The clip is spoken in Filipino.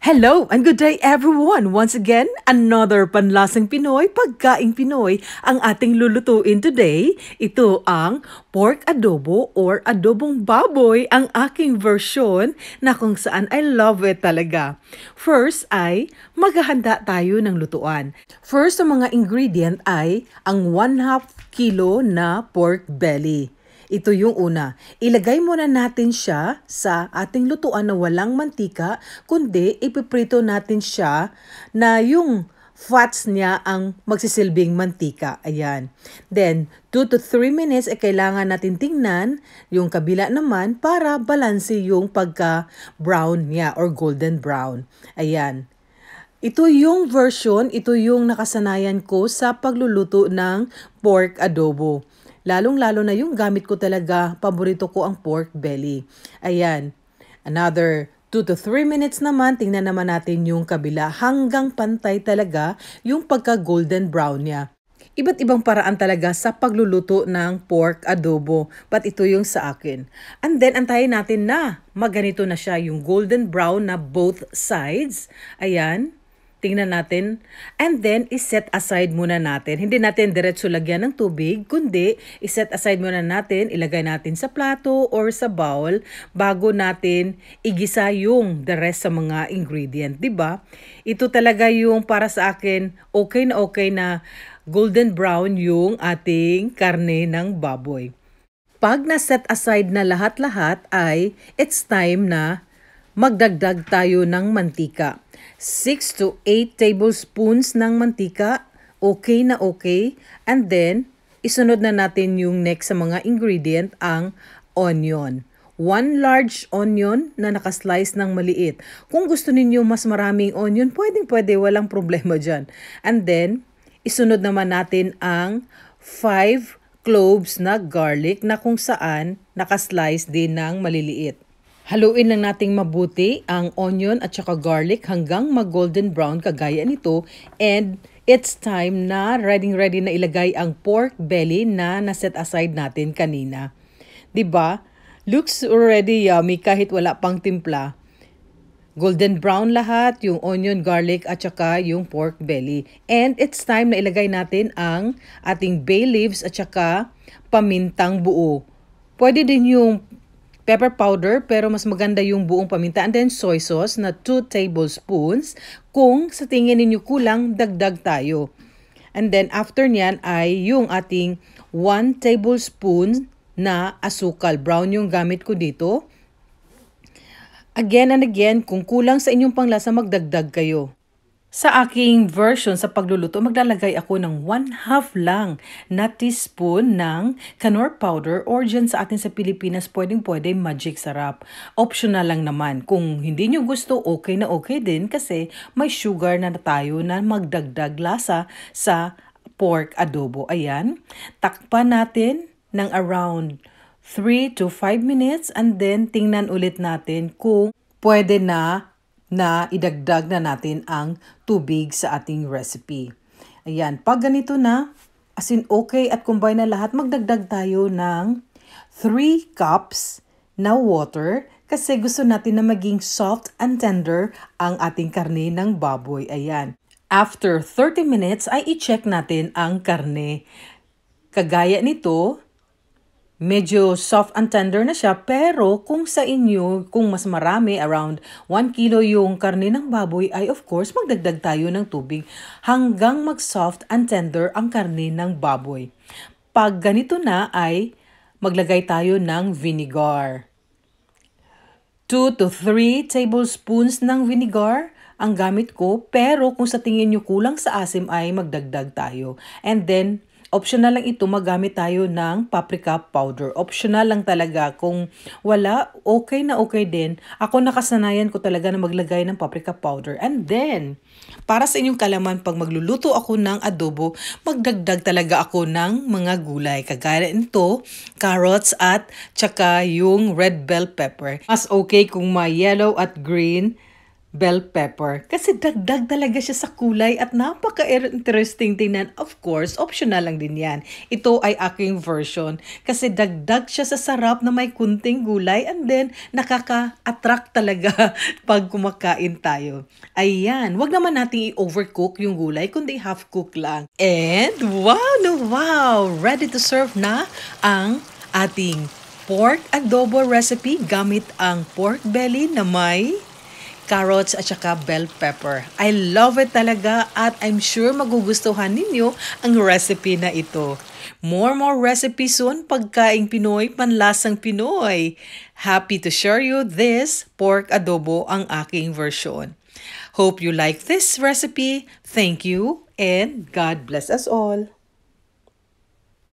Hello and good day everyone! Once again, another panlasang Pinoy, pagkaing Pinoy ang ating lulutuin today. Ito ang pork adobo or adobong baboy, ang aking version na kung saan I love it talaga. First ay maghahanda tayo ng lutuan. First, ang mga ingredient ay ang 1/2 kilo na pork belly. Ito yung una. Ilagay muna natin siya sa ating lutuan na walang mantika, kundi ipiprito natin siya na yung fats niya ang magsisilbing mantika. Ayan. Then, 2 to 3 minutes ay kailangan natin tingnan yung kabila naman para balanse yung pagka-brown niya or golden brown. Ayan. Ito yung version, ito yung nakasanayan ko sa pagluluto ng pork adobo. Lalong-lalo na yung gamit ko talaga, paborito ko ang pork belly. Ayan, another 2 to 3 minutes naman, tingnan naman natin yung kabila hanggang pantay talaga yung pagka-golden brown niya. Iba't ibang paraan talaga sa pagluluto ng pork adobo, but ito yung sa akin. And then, antayin natin na maganito na siya, yung golden brown na both sides. Ayan. Tingnan natin. And then, iset aside muna natin. Hindi natin diretso lagyan ng tubig, kundi iset aside muna natin, ilagay natin sa plato or sa bowl bago natin igisa yung the rest sa mga ingredient. Diba? Ito talaga yung para sa akin, okay na golden brown yung ating karne ng baboy. Pag na-set aside na lahat-lahat ay it's time na magdagdag tayo ng mantika. 6 to 8 tablespoons ng mantika, okay na okay. And then, isunod na natin yung next sa mga ingredient, ang onion. 1 large onion na nakaslice ng maliit. Kung gusto ninyo mas maraming onion, pwede, walang problema dyan. And then, isunod naman natin ang 5 cloves na garlic na kung saan nakaslice din ng maliliit. Haluin lang nating mabuti ang onion at saka garlic hanggang mag-golden brown kagaya nito. And it's time na ready na ilagay ang pork belly na naset aside natin kanina. 'Di ba? Looks already yummy kahit wala pang timpla. Golden brown lahat, yung onion, garlic at saka yung pork belly. And it's time na ilagay natin ang ating bay leaves at saka pamintang buo. Pwede din yung pepper powder, pero mas maganda yung buong paminta. And then soy sauce na 2 tablespoons. Kung sa tingin ninyo kulang, dagdag tayo. And then after nyan ay yung ating 1 tablespoon na asukal. Brown yung gamit ko dito. Again and again, kung kulang sa inyong panglasa, magdagdag kayo. Sa aking version sa pagluluto, maglalagay ako ng 1/2 lang na teaspoon ng Knorr powder or dyan sa atin sa Pilipinas, pwede magic sarap. Optional lang naman. Kung hindi nyo gusto, okay na okay din kasi may sugar na tayo na magdagdag lasa sa pork adobo. Ayan. Takpan natin ng around 3 to 5 minutes and then tingnan ulit natin kung pwede na idagdag na natin ang tubig sa ating recipe. Ayan, pag ganito na, as in okay at combine na lahat, magdagdag tayo ng 3 cups na water kasi gusto natin na maging soft and tender ang ating karne ng baboy. Ayan. After 30 minutes ay i-check natin ang karne. Kagaya nito, medyo soft and tender na siya, pero kung sa inyo, kung mas marami, around 1 kilo yung karne ng baboy, ay of course, magdagdag tayo ng tubig hanggang mag-soft and tender ang karne ng baboy. Pag ganito na ay maglagay tayo ng vinegar. 2 to 3 tablespoons ng vinegar ang gamit ko, pero kung sa tingin nyo kulang sa asim ay magdagdag tayo. And then, optional lang ito, magamit tayo ng paprika powder. Optional lang talaga. Kung wala, okay na okay din. Ako nakasanayan ko talaga na maglagay ng paprika powder. And then, para sa inyong kalaman, pag magluluto ako ng adobo, magdagdag talaga ako ng mga gulay. Kagaya nito, carrots at tsaka yung red bell pepper. Mas okay kung may yellow at green bell pepper kasi dagdag talaga siya sa kulay at napaka-interesting tingnan. Of course, optional lang din yan. Ito ay aking version kasi dagdag siya sa sarap na may kunting gulay and then nakaka-attract talaga pag kumakain tayo. Ayan, wag naman nating i-overcook yung gulay kundi half-cook lang. And wow no wow! Ready to serve na ang ating pork adobo recipe gamit ang pork belly na may carrots at saka bell pepper. I love it talaga at I'm sure magugustuhan ninyo ang recipe na ito. More recipes soon, pagkaing Pinoy, panlasang Pinoy. Happy to share you this pork adobo ang aking version. Hope you like this recipe. Thank you and God bless us all.